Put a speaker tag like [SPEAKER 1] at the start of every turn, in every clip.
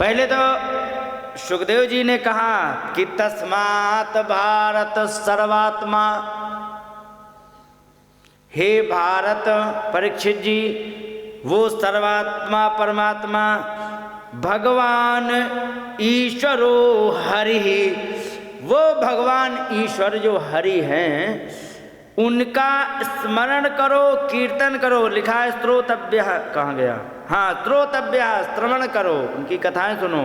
[SPEAKER 1] पहले तो सुखदेव जी ने कहा कि तस्मात् भारत सर्वात्मा, हे भारत परीक्षित जी, वो सर्वात्मा परमात्मा भगवान ईश्वरो हरि, वो भगवान ईश्वर जो हरि हैं उनका स्मरण करो, कीर्तन करो। लिखा है श्रोतव्य, कहाँ गया, हाँ श्रोतव्य, श्रवण करो, उनकी कथाएं सुनो।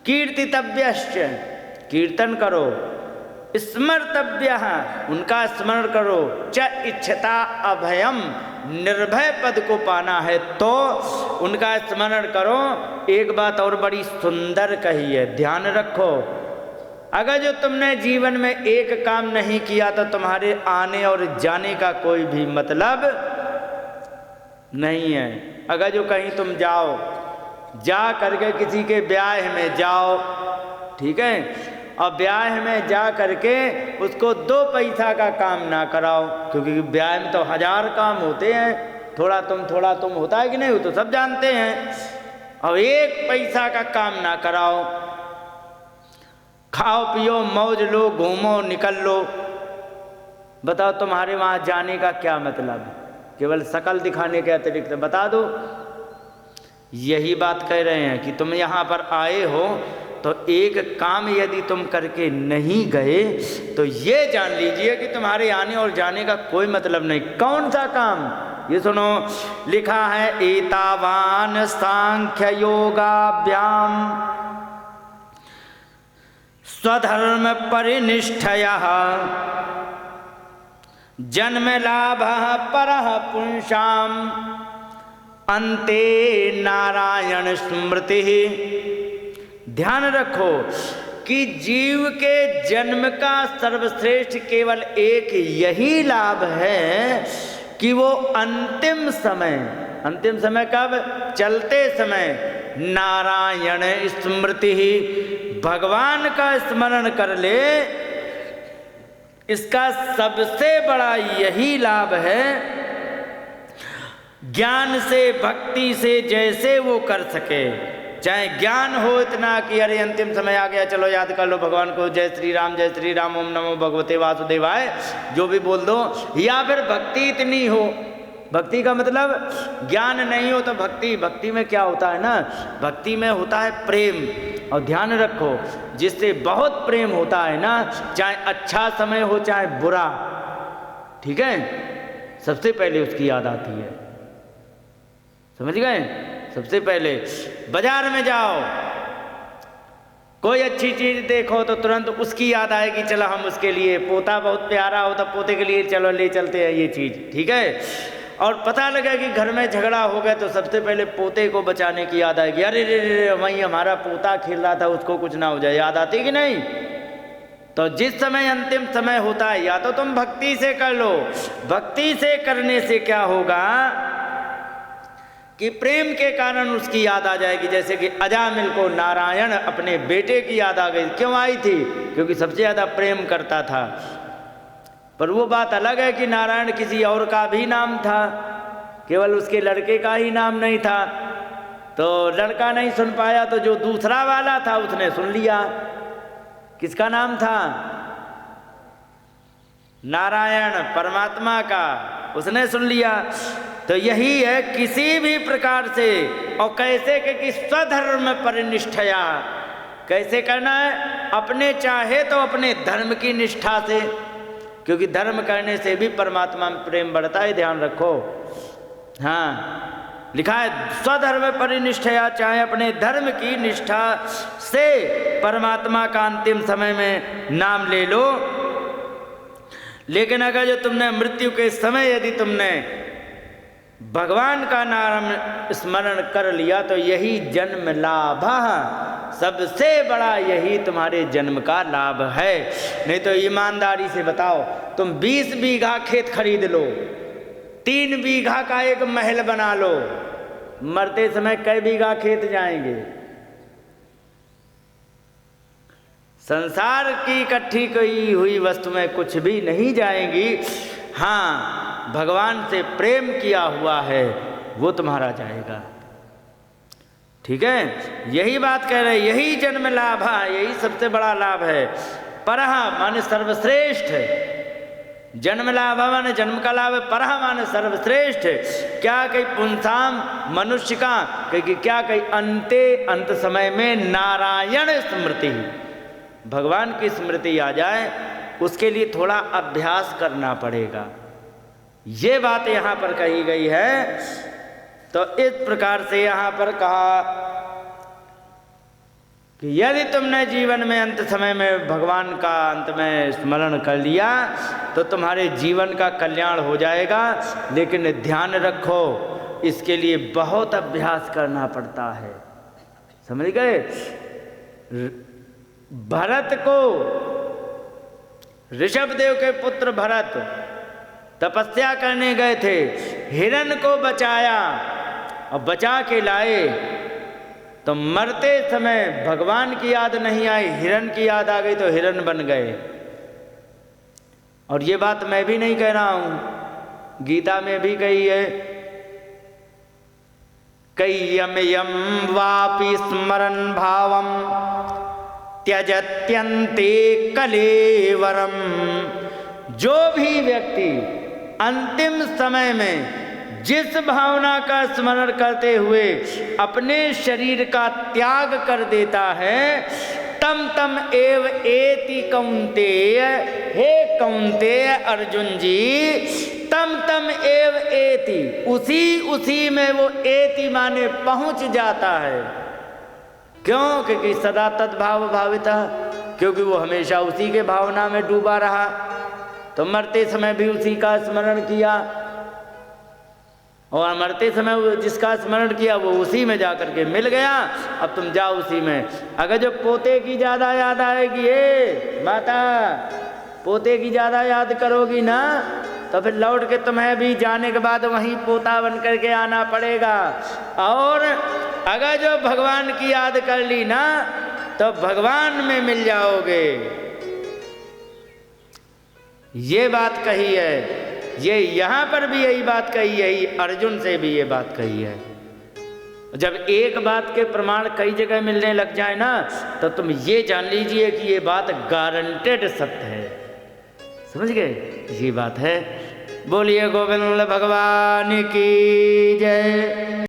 [SPEAKER 1] कीर्तितव्यश्च, कीर्तन करो। स्मर्तव्य, उनका स्मरण करो। च इच्छता अभयम, निर्भय पद को पाना है तो उनका स्मरण करो। एक बात और बड़ी सुंदर कही है, ध्यान रखो। अगर जो तुमने जीवन में एक काम नहीं किया तो तुम्हारे आने और जाने का कोई भी मतलब नहीं है। अगर जो कहीं तुम जाओ, जा करके किसी के ब्याह में जाओ, ठीक है, और ब्याह में जा करके उसको 2 पैसा का काम ना कराओ, क्योंकि ब्याह में तो 1000 काम होते हैं, थोड़ा तुम होता है कि नहीं, वो तो सब जानते हैं। और 1 पैसा का काम ना कराओ। खाओ पियो मौज लो, घूमो निकल लो। बताओ तुम्हारे वहाँ जाने का क्या मतलब, केवल शकल दिखाने के अतिरिक्त बता दो। यही बात कह रहे हैं कि तुम यहाँ पर आए हो तो एक काम यदि तुम करके नहीं गए तो ये जान लीजिए कि तुम्हारे आने और जाने का कोई मतलब नहीं। कौन सा काम, ये सुनो, लिखा है एतावान सांख्य योगाभ्याम स्वधर्म परिनिष्ठयः जन्म लाभ परः पुंसाम अन्ते नारायण स्मृति। ध्यान रखो कि जीव के जन्म का सर्वश्रेष्ठ केवल एक यही लाभ है कि वो अंतिम समय कब, चलते समय नारायण स्मृति, भगवान का स्मरण कर ले। इसका सबसे बड़ा यही लाभ है। ज्ञान से भक्ति से जैसे वो कर सके, चाहे ज्ञान हो इतना कि अरे अंतिम समय आ गया, चलो याद कर लो भगवान को, जय श्री राम, ओम नमो भगवते वासुदेवाय, जो भी बोल दो, या फिर भक्ति इतनी हो। भक्ति का मतलब ज्ञान नहीं हो तो भक्ति में क्या होता है ना, भक्ति में होता है प्रेम। और ध्यान रखो, जिससे बहुत प्रेम होता है ना, चाहे अच्छा समय हो चाहे बुरा, ठीक है, सबसे पहले उसकी याद आती है। समझ गए? सबसे पहले बाजार में जाओ, कोई अच्छी चीज देखो तो तुरंत उसकी याद आएगी, चलो हम उसके लिए, पोता बहुत प्यारा हो तो पोते के लिए चलो ले चलते हैं ये चीज, ठीक है। और पता लगा कि घर में झगड़ा हो गया तो सबसे पहले पोते को बचाने की याद आएगी, अरे रे वहीं हमारा पोता खेल रहा था, उसको कुछ ना हो जाए, याद आती कि नहीं। तो जिस समय अंतिम समय होता है, या तो तुम भक्ति से कर लो। भक्ति से करने से क्या होगा कि प्रेम के कारण उसकी याद आ जाएगी। जैसे कि अजामिल को नारायण अपने बेटे की याद आ गई, क्यों आई थी, क्योंकि सबसे ज़्यादा प्रेम करता था। पर वो बात अलग है कि नारायण किसी और का भी नाम था, केवल उसके लड़के का ही नाम नहीं था। तो लड़का नहीं सुन पाया तो जो दूसरा वाला था उसने सुन लिया। किसका नाम था? नारायण परमात्मा का, उसने सुन लिया। तो यही है किसी भी प्रकार से, और कैसे कि स्वधर्म परिनिष्ठया, कैसे करना है, अपने चाहे तो अपने धर्म की निष्ठा से, क्योंकि धर्म करने से भी परमात्मा में प्रेम बढ़ता है, ध्यान रखो। हाँ, लिखा है स्वधर्म परिनिष्ठया, चाहे अपने धर्म की निष्ठा से परमात्मा का अंतिम समय में नाम ले लो। लेकिन अगर जो तुमने मृत्यु के समय यदि तुमने भगवान का नाम स्मरण कर लिया तो यही जन्म लाभ, सबसे बड़ा यही तुम्हारे जन्म का लाभ है। नहीं तो ईमानदारी से बताओ, तुम 20 बीघा खेत खरीद लो, 3 बीघा का एक महल बना लो, मरते समय कई बीघा खेत जाएंगे? संसार की इकट्ठी की हुई वस्तु में कुछ भी नहीं जाएंगी। हाँ, भगवान से प्रेम किया हुआ है वो तुम्हारा जाएगा। ठीक है, यही बात कह रहे, यही जन्म लाभ है, यही सबसे बड़ा लाभ है। परह माने सर्वश्रेष्ठ, जन्म लाभ माने जन्म का लाभ है, परह माने सर्वश्रेष्ठ। क्या कहीं पुंसाम मनुष्य का कहीं क्या कहीं अंत समय में नारायण स्मृति, भगवान की स्मृति आ जाए, उसके लिए थोड़ा अभ्यास करना पड़ेगा। ये बात यहाँ पर कही गई है। तो इस प्रकार से यहाँ पर कहा कि यदि तुमने जीवन में अंत समय में भगवान का अंत में स्मरण कर लिया तो तुम्हारे जीवन का कल्याण हो जाएगा। लेकिन ध्यान रखो, इसके लिए बहुत अभ्यास करना पड़ता है। समझ गए? भरत को, ऋषभदेव के पुत्र भरत तपस्या करने गए थे, हिरण को बचाया और बचा के लाए, तो मरते समय भगवान की याद नहीं आई, हिरण की याद आ गई तो हिरण बन गए। और ये बात मैं भी नहीं कह रहा हूं, गीता में भी कही है, कय्यम यम वापि स्मरन् भावम त्यजत्यन्ते कलेवरम। जो भी व्यक्ति अंतिम समय में जिस भावना का स्मरण करते हुए अपने शरीर का त्याग कर देता है, तम तम एव एति कौन्तेय, हे कौन्तेय अर्जुन जी, तम तम एव एति, उसी में वो एति माने पहुंच जाता है। क्यों? क्योंकि सदा तद्भाव भाविता, क्योंकि वो हमेशा उसी के भावना में डूबा रहा, तो मरते समय भी उसी का स्मरण किया, और मरते समय जिसका स्मरण किया वो उसी में जा करके मिल गया। अब तुम जाओ उसी में। अगर जो पोते की ज़्यादा याद आएगी, माता पोते की ज़्यादा याद करोगी ना, तो फिर लौट के तुम्हें भी जाने के बाद वहीं पोता बन करके आना पड़ेगा। और अगर जो भगवान की याद कर ली ना, तो भगवान में मिल जाओगे। ये बात कही है, ये यहाँ पर भी यही बात कही है, यही अर्जुन से भी ये बात कही है। जब एक बात के प्रमाण कई जगह मिलने लग जाए ना, तो तुम ये जान लीजिए कि ये बात गारंटेड सत्य है। समझ गए? ये बात है। बोलिए गोविंद भगवान की जय।